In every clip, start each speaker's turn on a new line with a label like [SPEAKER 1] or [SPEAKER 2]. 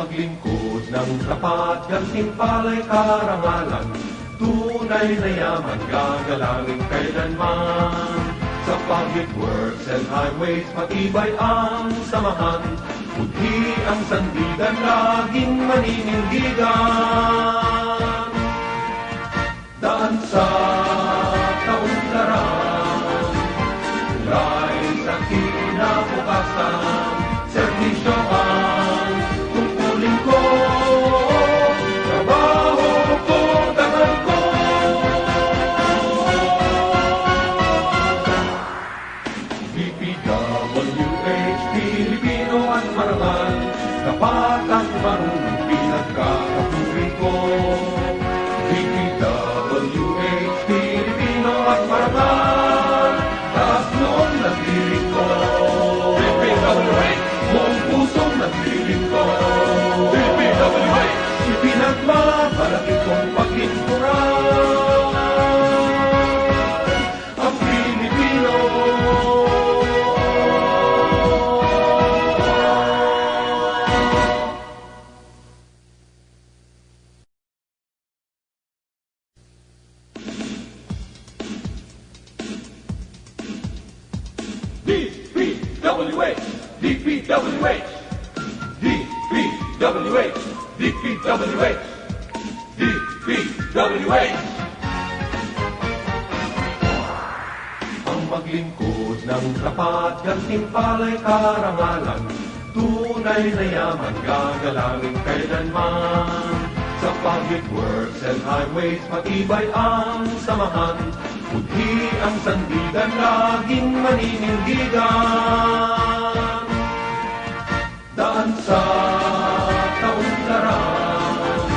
[SPEAKER 1] maglingkod ng tapat, gantimpala'y karangalan, tunay na yaman, gagalangin kailanman. Sa public works and highways, matibay ang samahan, budhi ang sandigan, laging maninindigan. Daan sa kaunlaran, tulay sa kinabukasan, servisyo ang tungkulin ko, trabaho ko, dangal ko. DPWH, Pilipino at marangal, tapat at marunong pinagkakapuri ko. DPWH, Pilipino at marangal, taas noon nagdirig ko. DPWH, buong pusong nagdirig ko. DPWH, ipinagmamalaki kong paglinturan ang Pilipino. DPWH, DPWH, DPWH, DPWH, DPWH. Ang maglingkod ng tapat, gantimpala'y karangalan, tunay na yaman, gagalangin kailanman. Sa public works and highways, matibay ang samahan, budhi ang sandigan, laging maninindigan. Daan sa kaunlaran,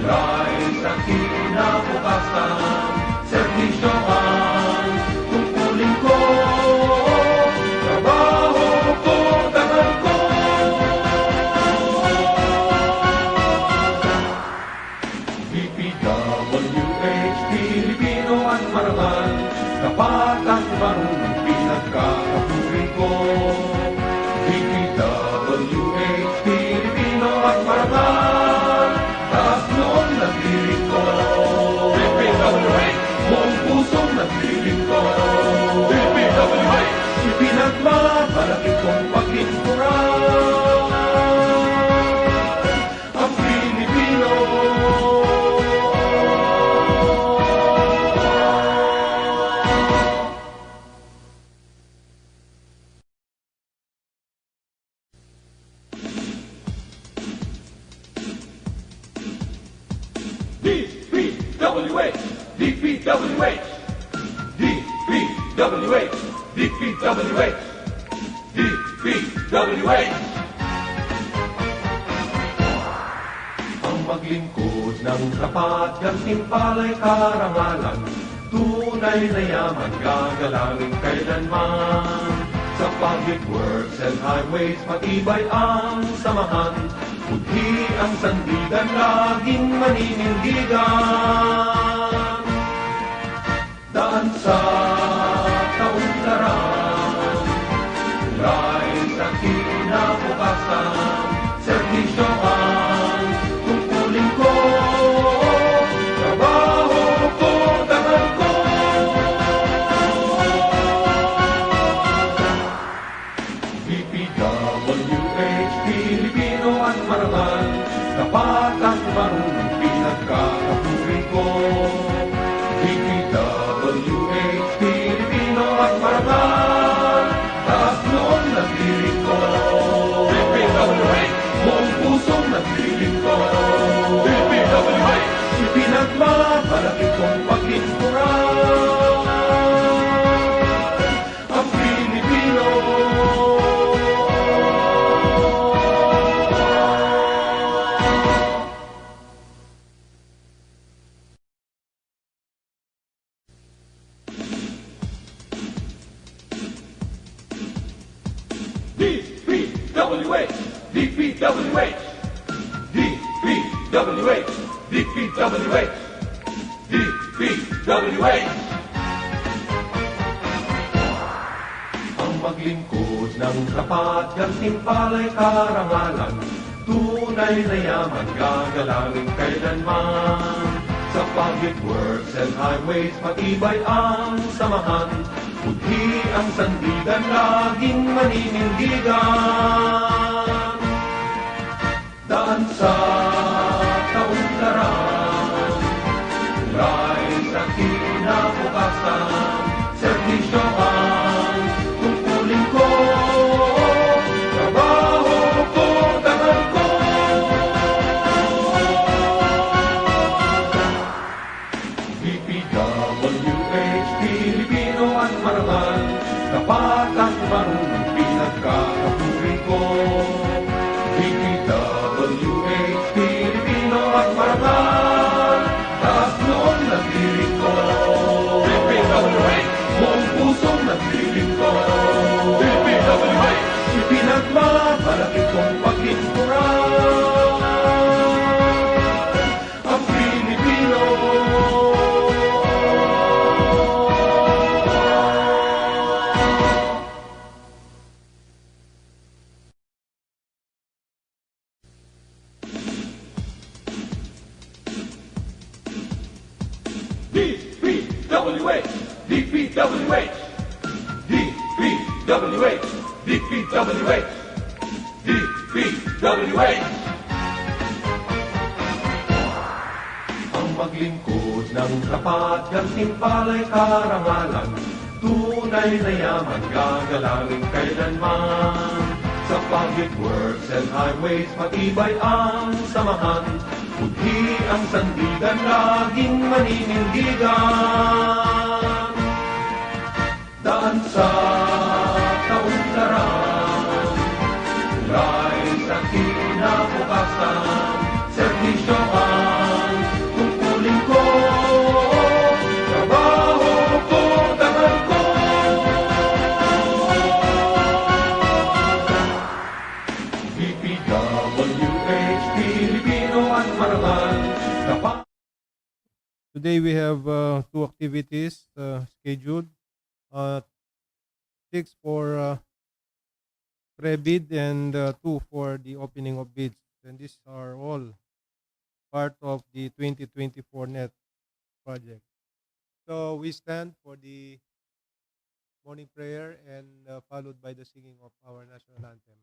[SPEAKER 1] tulay sa kinabukasan, servisyo ang tungkulin ko, trabaho ko, dangal ko. DPWH, Pilipino at marangal, tapat at marunong pinagkakapuri ko. DPWH, Pilipino at marangal, taas noon nagdirig ko. DPWH, buong pusong nagdirig ko. DPWH, ipinagmamalaki kong paglinturan ang Pilipino. DPWH, DPWH, DPWH, DPWH, DPWH. Ang maglingkod ng tapat, gantimpala'y karangalan, tunay na yaman, gagalangin kailanman. Sa public works and highways, matibay ang samahan, budhi ang sandigan, laging maninindigan. Daan sa kaunlaran, tulay sa kinabukasan, servisyo ang tungkulin ko, trabaho ko, dangal ko. DPWH, Pilipino at marangal, tapat at marunong pinagkakapuri ko. DPWH, Pilipino at marangal, taas noon nagdirig ko. DPWH, buong pusong nagdirig ko. DPWH, ipinagmamalaki kong paglinturan ang Pilipino. DPWH, DPWH, DPWH, DPWH, DPWH. Ang maglingkod ng tapat, gantimpala'y karangalan, Tunay na yaman gagalangin kailanman. Sa public works and highways matibay ang samahan. Budhi ang sandigan laging maninindigan. Daan sa kaunlaran, tulay sa kinabukasan, serbisyo ang tungkulin ko, trabaho ko, dangal ko. DPWH, Pilipino at marangal, tapat at marunong pinagkakaturi ko. DPWH, Pilipino at marangal, taas noong naglilingko. DPWH, buong pusong naglilingko. DPWH, ipinagmamalaki kong paglingkuran ang Pilipino. DPWH, DPWH, DPWH, DPWH, DPWH. Ang maglingkod ng tapat, gantimpala'y karangalan, tunay na yaman gagalangin kailanman. Sa public works and highways matibay ang samahan. Budhi ang sandigan laging maninindigan. Daan sa kaunlaran, tulay sa kinabukasan, serbisyo ang tungkulin ko, trabaho ko, dangal ko. DPWH, Pilipino at marangal, tapat.
[SPEAKER 2] Today we have two activities scheduled. 6 for pre-bid and 2 for the opening of bids. And these are all part of the 2024 NET project. So we stand for the morning prayer and followed by the singing of our national anthem.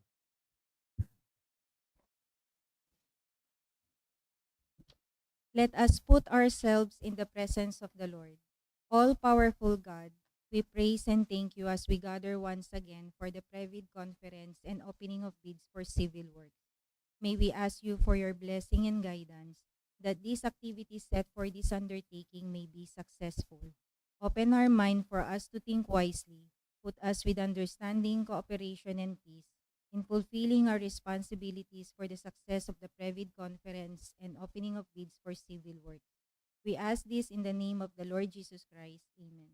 [SPEAKER 3] Let us put ourselves in the presence of the Lord. All-powerful God, we praise and thank you as we gather once again for the pre-bid conference and opening of bids for civil works. May we ask you for your blessing and guidance that these activities set for this undertaking may be successful. Open our mind for us to think wisely. Put us with understanding, cooperation, and peace in fulfilling our responsibilities for the success of the pre-bid conference and opening of bids for civil works. We ask this in the name of the Lord Jesus Christ. Amen.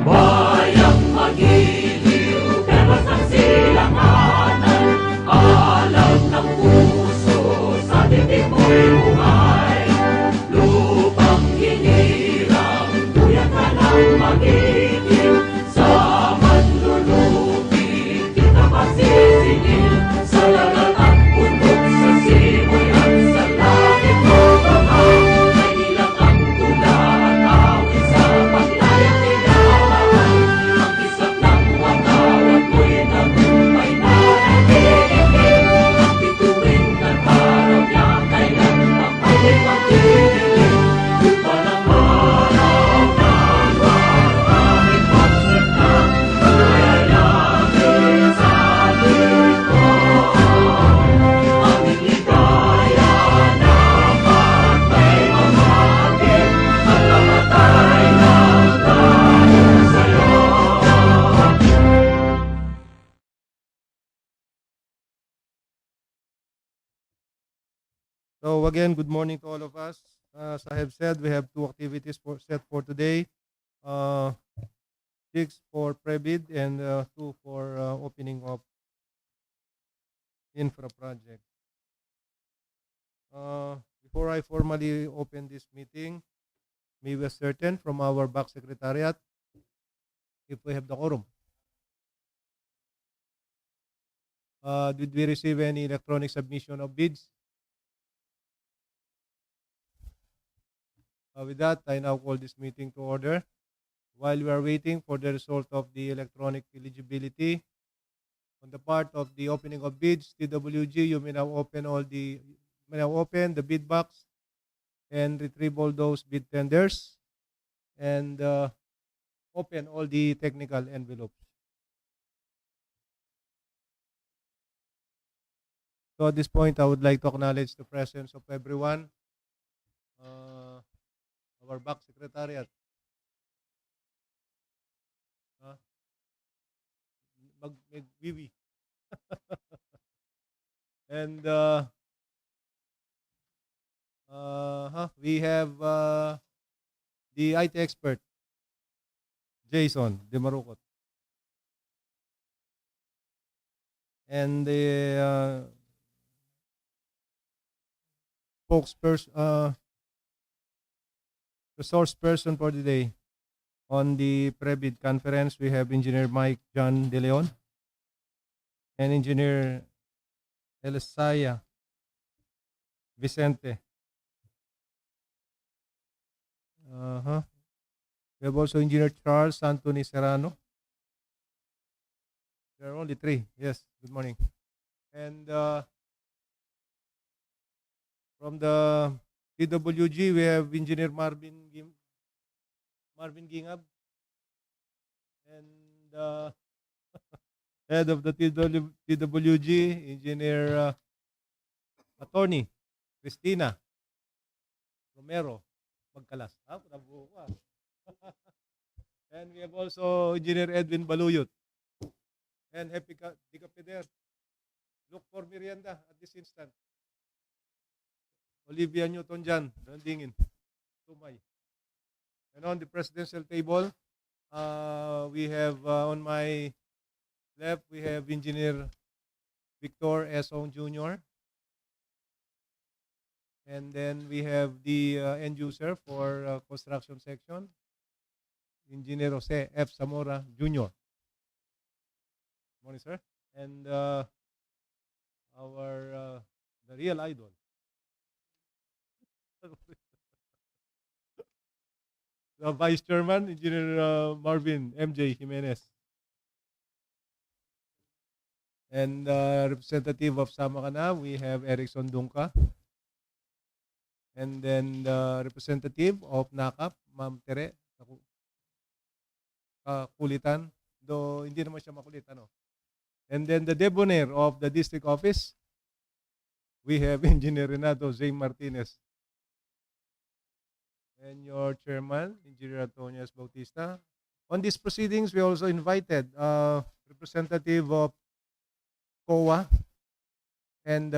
[SPEAKER 1] Bayang magiliw, pelos ng silanganan, alam ng puso, sa dibdib mo'y buhay. Lupang hinirang, tuyat ka ng magiting, sa manlulupi, kita pasisingil, sa lagat at bundok, sa simoy at sa langit mo bangag, ay nilang ang tula at awit sa paglayang tinawaan. Ang kisap ng watawat mo'y nagumpay na nagiging, ang bituin ng araw niya kailan ang pwede magdidilim. Lupa ng araw ng maraming pagsita, mayayangin sa likod. Aming ligaya na parang may mamagin, at kamatay ng tayo sa'yo.
[SPEAKER 2] So again, good morning to all of us. As I have said, we have two activities set for today. 6 for pre-bid and 2 for opening of infra project. Before I formally open this meeting, may we ascertain from our back secretariat if we have the quorum. Did we receive any electronic submission of bids? With that, I now call this meeting to order. While we are waiting for the result of the electronic eligibility, on the part of the opening of bids, TWG, you may now open the bid box and retrieve all those bid tenders and open all the technical envelopes. So at this point, I would like to acknowledge the presence of everyone. Our back secretariat. Magwiwi. And we have the IT expert, Jason Demarukot. And the spokesperson, resource person for the day. On the pre-bid conference, we have Engineer Mike John De Leon and Engineer Elisaya Vicente. We have also Engineer Charles Anthony Serrano. There are only three. Yes, good morning. And from the TWG, we have Engineer Marvin Gingab and head of the TWG, Engineer Attorney Cristina Romero Magkalas. And we have also Engineer Edwin Baluyot and Happy Dicapeder. Look for merienda at this instant. Olivia Newton-John, Randingin, Tumay. And on the presidential table, we have on my left, we have Engineer Victor S. Ong Jr. And then we have the end user for construction section, Engineer Jose F. Zamora Jr. Morning, sir. And the real idol. The Vice Chairman, Engineer Marvin M.J. Jimenez. And representative of Samakana, we have Erickson Dunca. And then the representative of NACAP, Ma'am Tere Kulitan. Though hindi naman siya makulit, ano. And then the debonair of the district office, we have Engineer Renato J. Martinez. And your chairman, Engineer Antonio S. Bautista. On these proceedings, we also invited representative of COA and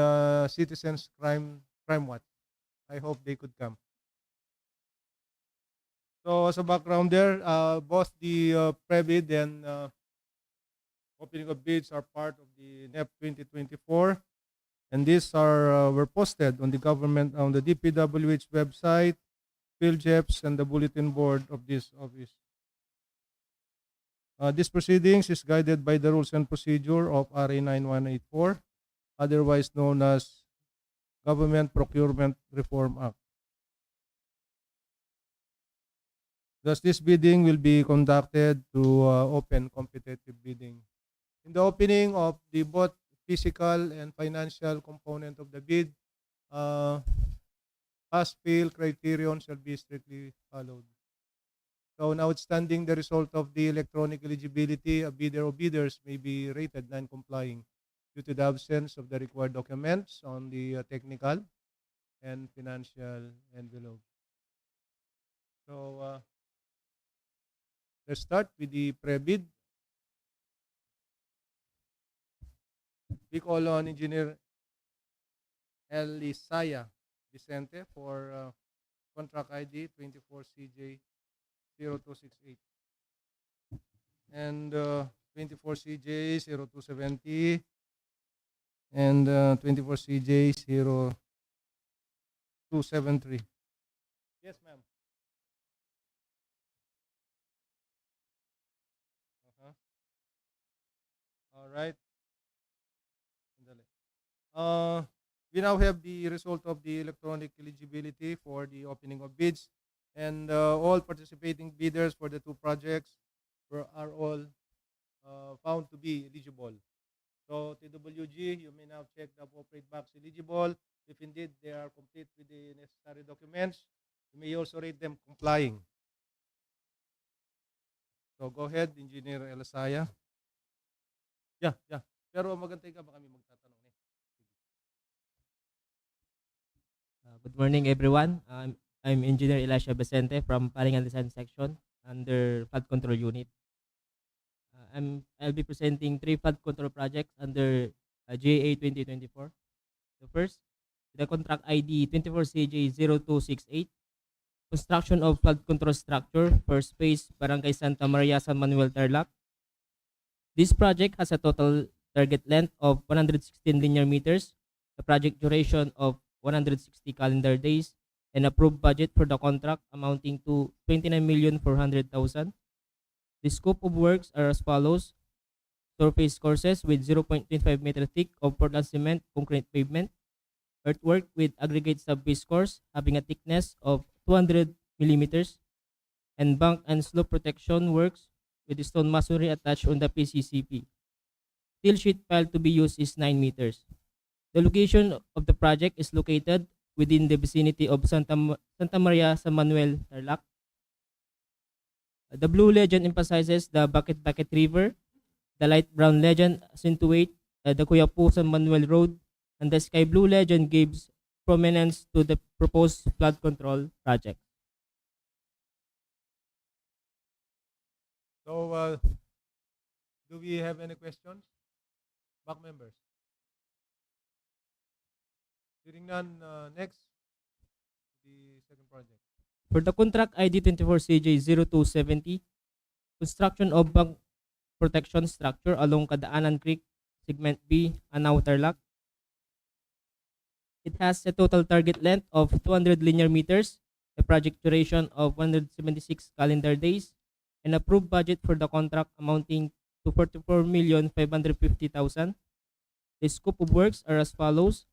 [SPEAKER 2] Citizens Crime Watch. I hope they could come. So as a background there, both the pre-bid and opening of bids are part of the NEP 2024, and these were posted on the DPWH website, PhilJeps, and the bulletin board of this office. This proceedings is guided by the rules and procedure of RA 9184, otherwise known as Government Procurement Reform Act. Thus, this bidding will be conducted through open competitive bidding. In the opening of the both physical and financial component of the bid, pass-fail criterion shall be strictly followed. So, notwithstanding the result of the electronic eligibility, a bidder or bidders may be rated non-complying due to the absence of the required documents on the technical and financial envelope. So, let's start with the pre-bid. We call on Engineer Elisaya Vicente for contract ID 24CJ0268 and 24CJ0270 and 24 CJ 0273. Yes, ma'am. Uh-huh. All right. Sandali. We now have the result of the electronic eligibility for the opening of bids, and all participating bidders for the two projects are all found to be eligible. So TWG, you may now check the appropriate box eligible. If indeed they are complete with the necessary documents, you may also rate them complying. So go ahead, Engineer Elisaya. Yeah. Pero magantay ka, baka may magtatanong eh.
[SPEAKER 4] Good morning, everyone. I'm Engineer Elisha Vicente from Planning and Design Section under Flood Control Unit. I'll be presenting three flood control projects under GA 2024. The first, the contract ID 24CJ0268, construction of flood control structure for space Barangay Santa Maria, San Manuel, Tarlac. This project has a total target length of 116 linear meters, a project duration of 160 calendar days, and approved budget for the contract amounting to 29,400,000. The scope of works are as follows: surface courses with 0.25 meter thick of Portland cement concrete pavement, earthwork with aggregate sub-base course having a thickness of 200 millimeters, and bank and slope protection works with the stone masonry attached on the PCCP. Steel sheet pile to be used is 9 meters. The location of the project is located within the vicinity of Santa Maria, San Manuel, Tarlac. The blue legend emphasizes the Bucket River. The light brown legend accentuates the Cuyapu San Manuel Road, and the sky blue legend gives prominence to the proposed flood control project.
[SPEAKER 2] So, do we have any questions? Back members? Hearing none, next, the second project.
[SPEAKER 4] For the contract ID 24CJ0270, construction of bank protection structure along Cadaanan Creek, Segment B, Anao, Tarlac. It has a total target length of 200 linear meters, a project duration of 176 calendar days, and approved budget for the contract amounting to 44,550,000. The scope of works are as follows: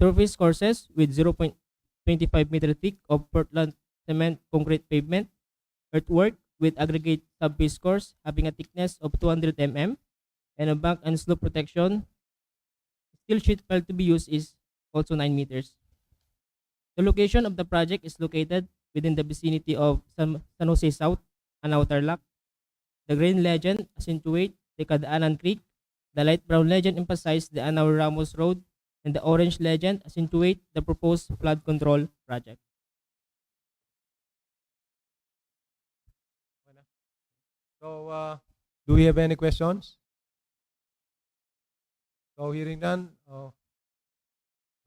[SPEAKER 4] surface courses with 0.25 meter thick of Portland cement concrete pavement, earthwork with aggregate sub-base course having a thickness of 200 mm, and a bank and slope protection. Steel sheet pile to be used is also 9 meters. The location of the project is located within the vicinity of San Jose South, Anao, Tarlac. The green legend accentuates the Cadaanan Creek. The light brown legend emphasizes the Anao Ramos Road, and the orange legend accentuates the proposed flood control project.
[SPEAKER 2] So, do we have any questions? So, hearing none, go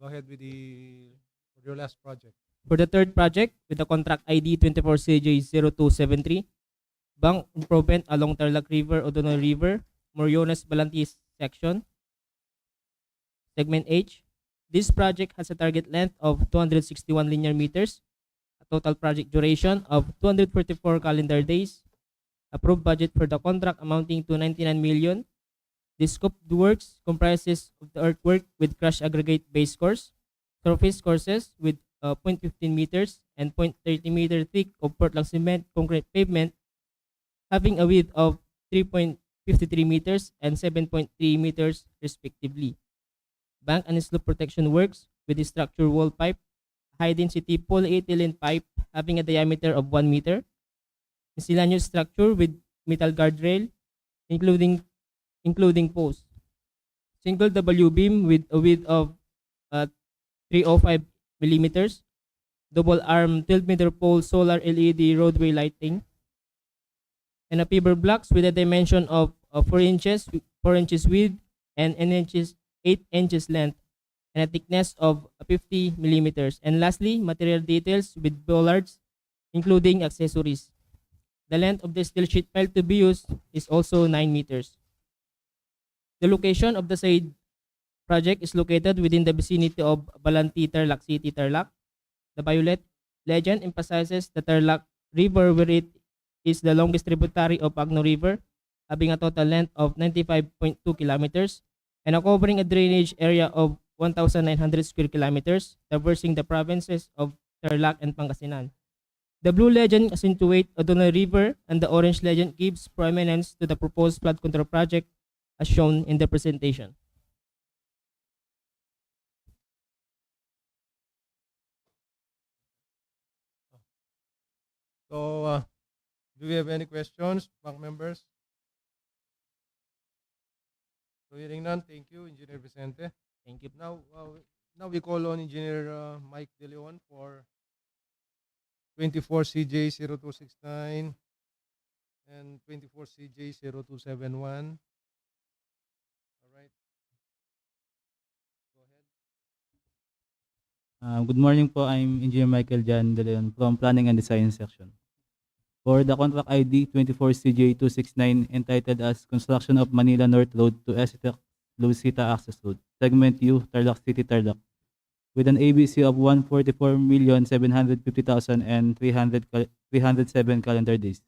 [SPEAKER 2] ahead with your last project.
[SPEAKER 4] For the third project, with the contract ID 24CJ0273, bank improvement along Tarlac River, Odonoy River, Moriones Balantis section, Segment H. This project has a target length of 261 linear meters, a total project duration of 244 calendar days, approved budget for the contract amounting to 99 million. The scope of the works comprises of the earthwork with crushed aggregate base course, surface courses with 0.15 meters and 0.30 meter thick of Portland cement concrete pavement having a width of 3.53 meters and 7.3 meters respectively. Bank and slope protection works with the structure wall pipe, high density polyethylene pipe having a diameter of 1 meter, miscellaneous structure with metal guardrail, including posts. Single W beam with a width of 305 millimeters. Double arm 12 meter pole solar LED roadway lighting. And a fiber blocks with a dimension of 4 inches width and 8 inches length, and a thickness of 50 millimeters. And lastly, material details with bollards, including accessories. The length of the steel sheet pile to be used is also 9 meters. The location of the said project is located within the vicinity of Balanti, Tarlac City, Tarlac. The violet legend emphasizes the Tarlac River, where it is the longest tributary of Agno River, having a total length of 95.2 kilometers and a covering a drainage area of 1,900 square kilometers, traversing the provinces of Tarlac and Pangasinan. The blue legend accentuates Odonay River, and the orange legend gives prominence to the proposed flood control project as shown in the presentation.
[SPEAKER 2] So, do we have any questions, bank members? So, hearing none, thank you, Engineer Vicente.
[SPEAKER 4] Thank you.
[SPEAKER 2] Now we call on Engineer Mike De Leon for 24 CJ 0269 and 24 CJ 0271. All right. Go ahead.
[SPEAKER 5] Good morning po. I'm Engineer Michael Jan De Leon from Planning and Design Section. For the contract ID 24CJ269 entitled as Construction of Manila North Road to SCTEX Luisita Access Road, Segment U, Tarlac City, Tarlac, with an ABC of 144,750,000 and 307 calendar days,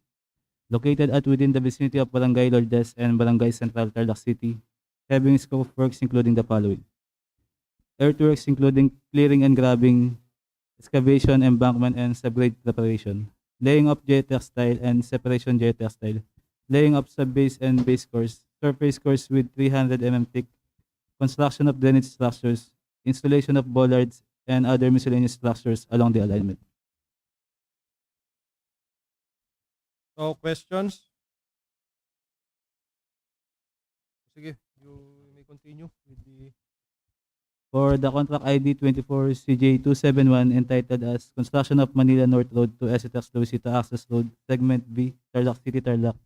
[SPEAKER 5] located at within the vicinity of Barangay Lourdes and Barangay Central, Tarlac City, having scope of works including the following: earthworks including clearing and grubbing, excavation, embankment, and subgrade preparation, laying of geotextile and separation geotextile, laying of subbase and base course, surface course with 300 mm thick, construction of drainage structures, installation of bollards, and other miscellaneous structures along the alignment.
[SPEAKER 2] So, questions? Sige, you may continue with the...
[SPEAKER 5] For the contract ID 24CJ271 entitled as Construction of Manila North Road to SCTEX Luisita Access Road, Segment B, Tarlac City, Tarlac,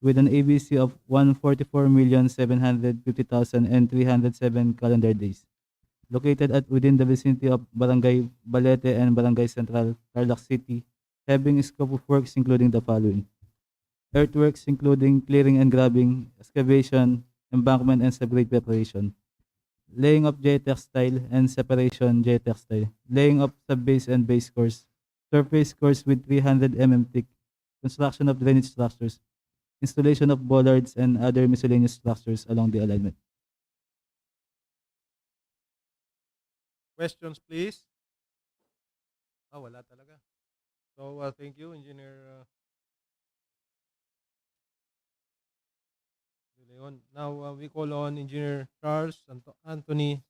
[SPEAKER 5] with an ABC of 144,750,000 and 307 calendar days, located at within the vicinity of Barangay Balete and Barangay Central, Tarlac City, having scope of works including the following: earthworks including clearing and grubbing, excavation, embankment, and subgrade preparation, laying of geotextile and separation geotextile, laying of subbase and base course, surface course with 300 mm thick, construction of drainage structures, installation of bollards, and other miscellaneous structures along the alignment.
[SPEAKER 2] Questions, please? Wala talaga. So, thank you, Engineer De Leon. Now, we call on Engineer Charles Anthony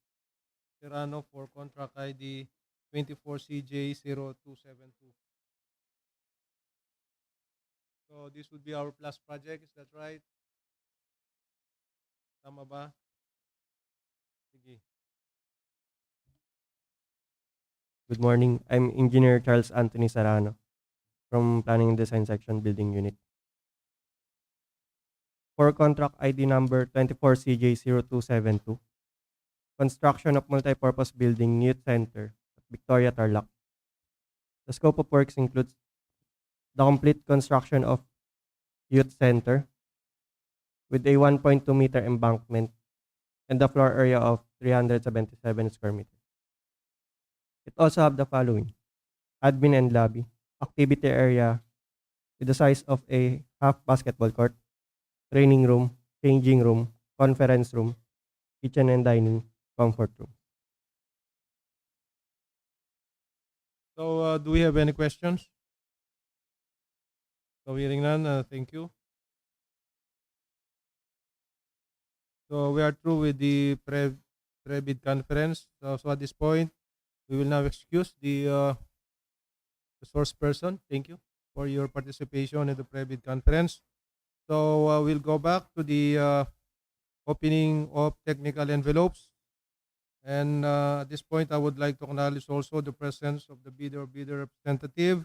[SPEAKER 2] Serrano for contract ID 24CJ0272. So, this would be our plus project. Is that right? Tama ba? Sige.
[SPEAKER 6] Good morning. I'm Engineer Charles Anthony Sarano from Planning and Design Section Building Unit. For contract ID number 24CJ0272, construction of multipurpose building youth center at Victoria, Tarlac. The scope of works includes the complete construction of youth center with a 1.2 meter embankment and the floor area of 377 square meters. It also have the following: admin and lobby, activity area with the size of a half basketball court, training room, changing room, conference room, kitchen and dining, comfort room.
[SPEAKER 2] So, do we have any questions? So, hearing none, thank you. So, we are through with the pre-bid conference. So, at this point, we will now excuse the source person. Thank you for your participation in the pre-bid conference. So, we'll go back to the opening of technical envelopes. And at this point, I would like to acknowledge also the presence of the bidder representative,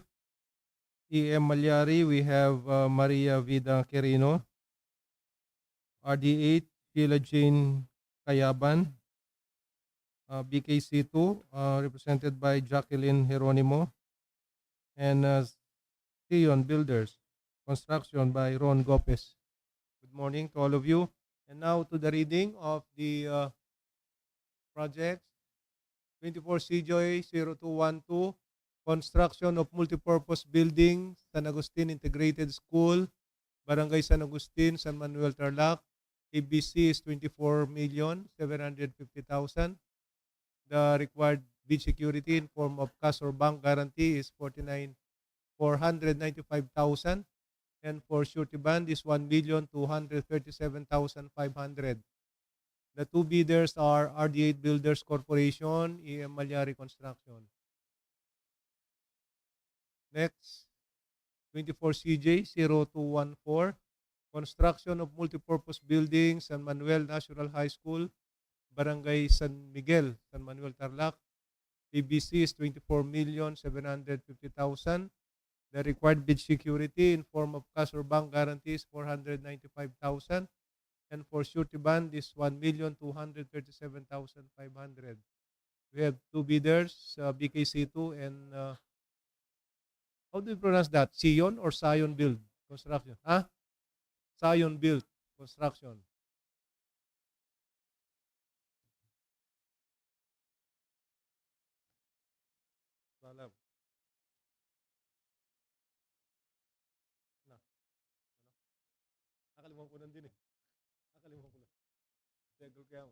[SPEAKER 2] E.M. Malyari. We have Maria Vida Quirino, RD8, Sheila Jane Kayaban, BKC2, represented by Jacqueline Geronimo, and Sion Builders Construction by Ron Gopez. Good morning to all of you. And now to the reading of the projects. 24 CJOY 0212, construction of multipurpose building, San Agustin Integrated School, Barangay San Agustin, San Manuel, Tarlac. ABC is 24,750,000. The required bid security in form of cash or bank guarantee is 495,000. And for surety bond is 1,237,500. The two bidders are RD8 Builders Corporation, EM Malyari Construction. Next, 24 CJ 0214, construction of multipurpose building, San Manuel National High School, Barangay San Miguel, San Manuel, Tarlac. PBC is 24,750,000. The required bid security in form of cash or bank guarantees 495,000. And for surety bond is 1,237,500. We have two bidders, BKC2 and how do you pronounce that? Sion or Sion Build Construction? Huh? Sion Build Construction. Alam. Na. Ano? Nakalimutan ko lang din eh. Nakalimutan ko lang. Tego kaya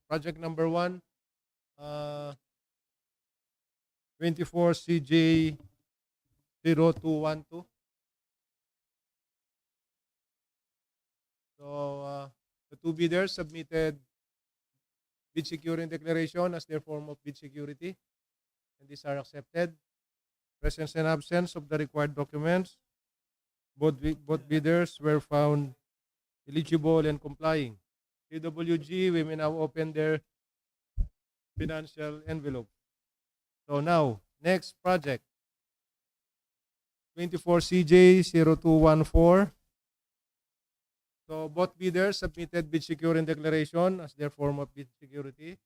[SPEAKER 2] project number 1, 24 CJ 0212. So the two bidders submitted bid securing declaration as their form of bid security, and these are accepted. Presence and absence of the required documents. Both bidders were found eligible and complying. DWG, we may now open their financial envelope. So now, next project. 24 CJ 0214. So both bidders submitted bid securing declaration as their form of bid security,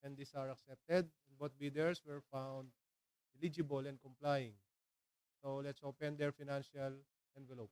[SPEAKER 2] and these are accepted. Both bidders were found eligible and complying. So let's open their financial envelope.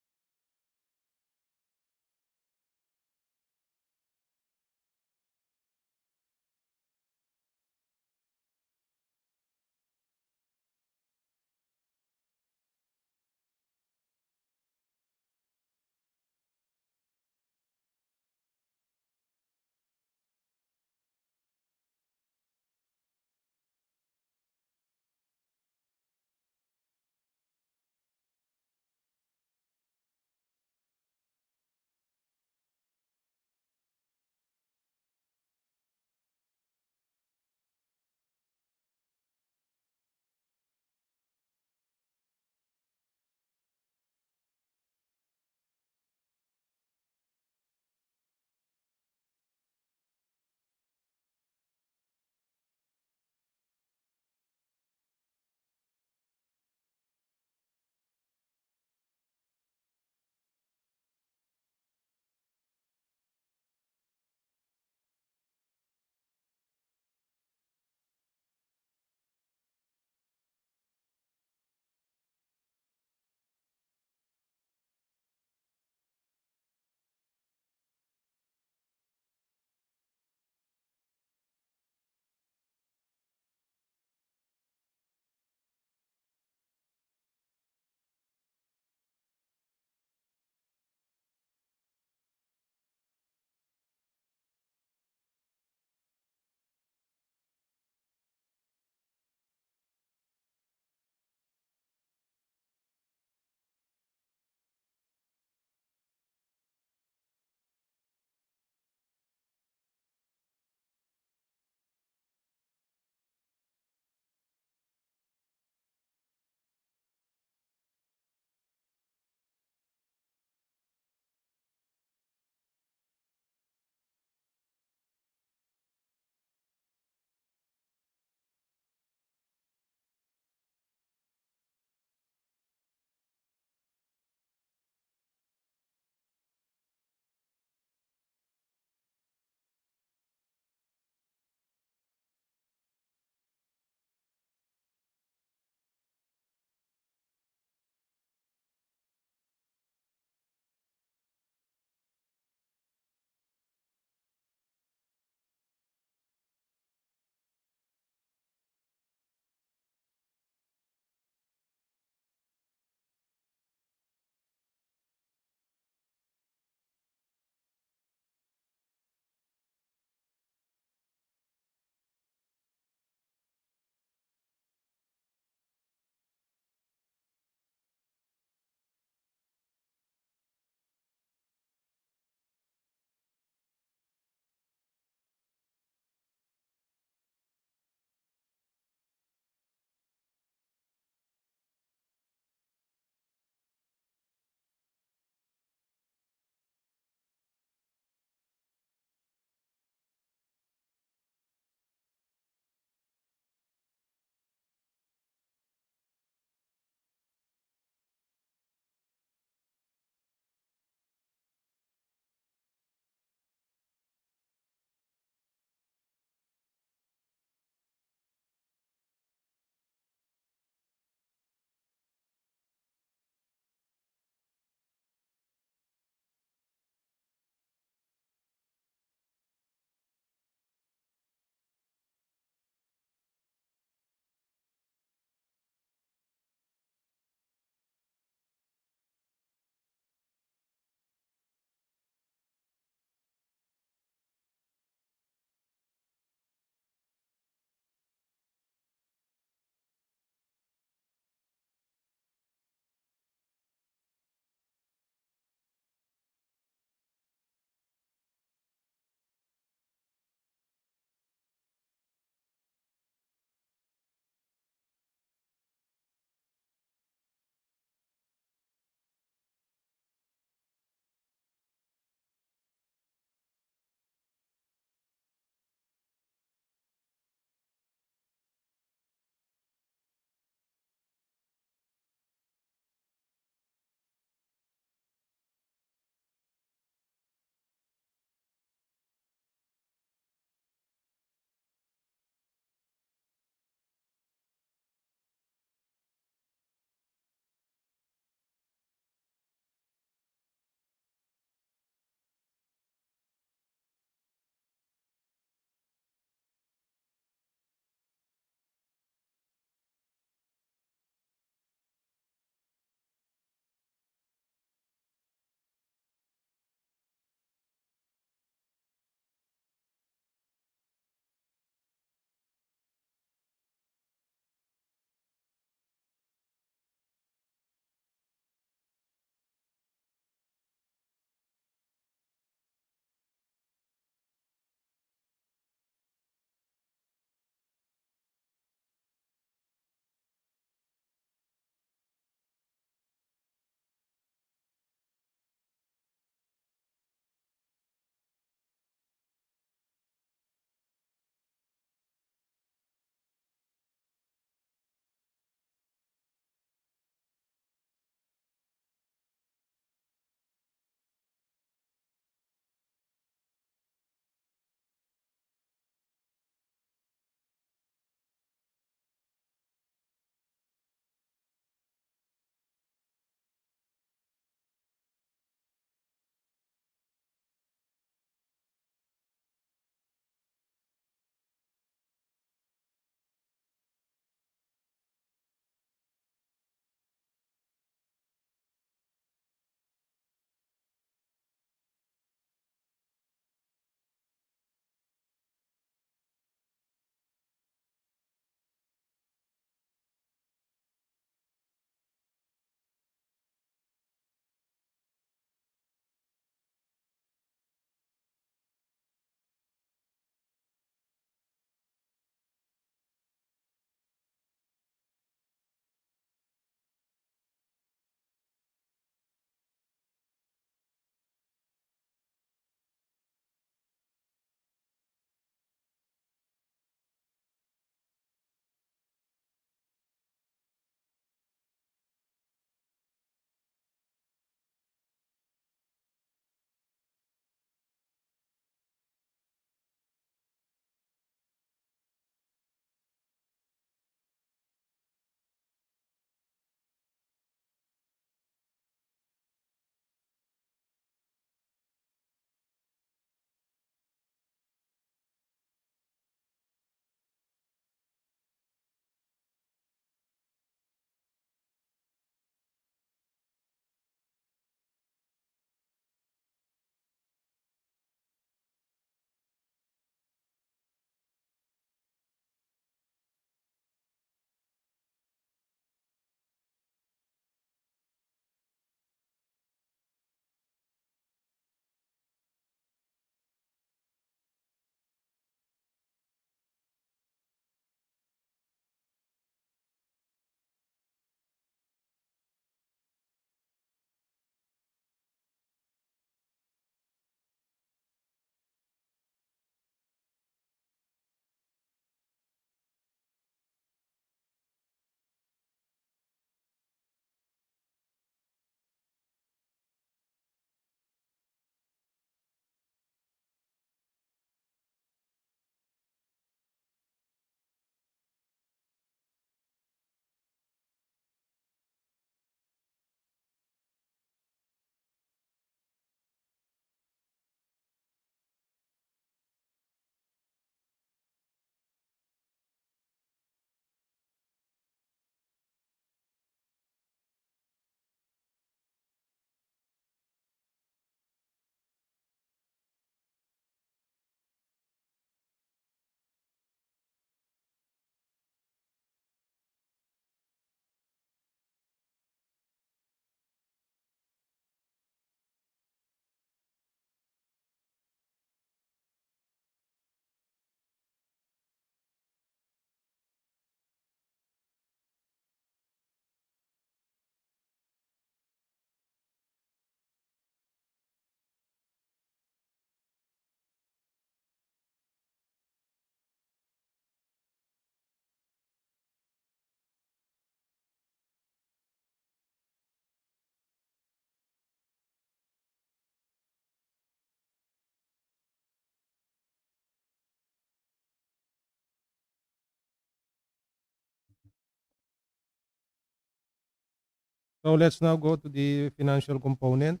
[SPEAKER 2] So let's now go to the financial component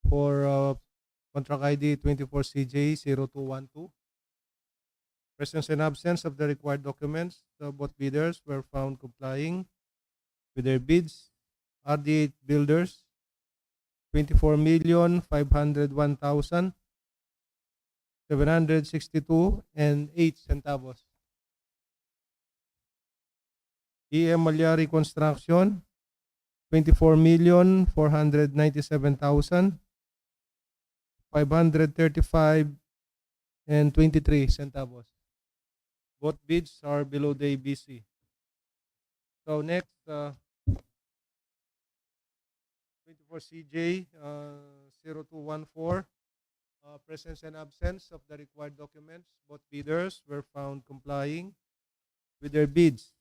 [SPEAKER 2] for contract ID 24CJ0212. Presence and absence of the required documents. Both bidders were found complying with their bids. RD8 builders, 24,501,762 and 8 centavos. EM Malyari Construction, 24,497,535 and 23 centavos. Both bids are below the ABC. So next, 24CJ 0214, presence and absence of the required documents. Both bidders were found complying with their bids.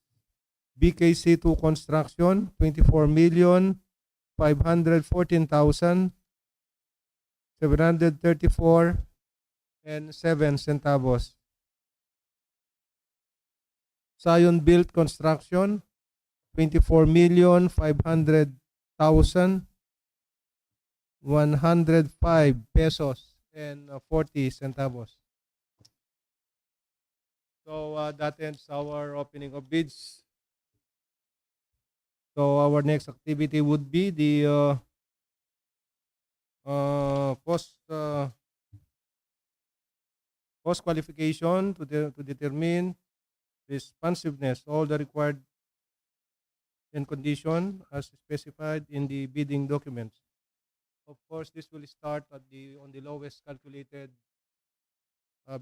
[SPEAKER 2] BKC2 Construction, 24,514,734 and 7 centavos. Zion Built Construction, 24,500,105 pesos and 40 centavos. So that ends our opening of bids. So our next activity would be the post qualification to determine responsiveness, all the required and condition as specified in the bidding documents. Of course, this will start at on the lowest calculated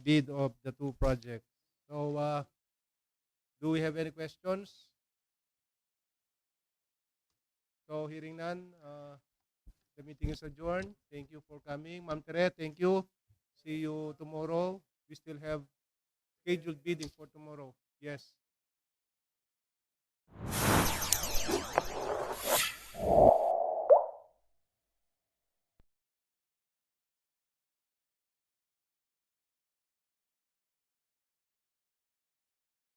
[SPEAKER 2] bid of the two projects. So, do we have any questions? So, hearing none, the meeting is adjourned. Thank you for coming. Ma'am Tere, thank you. See you tomorrow. We still have scheduled bidding for tomorrow. Yes.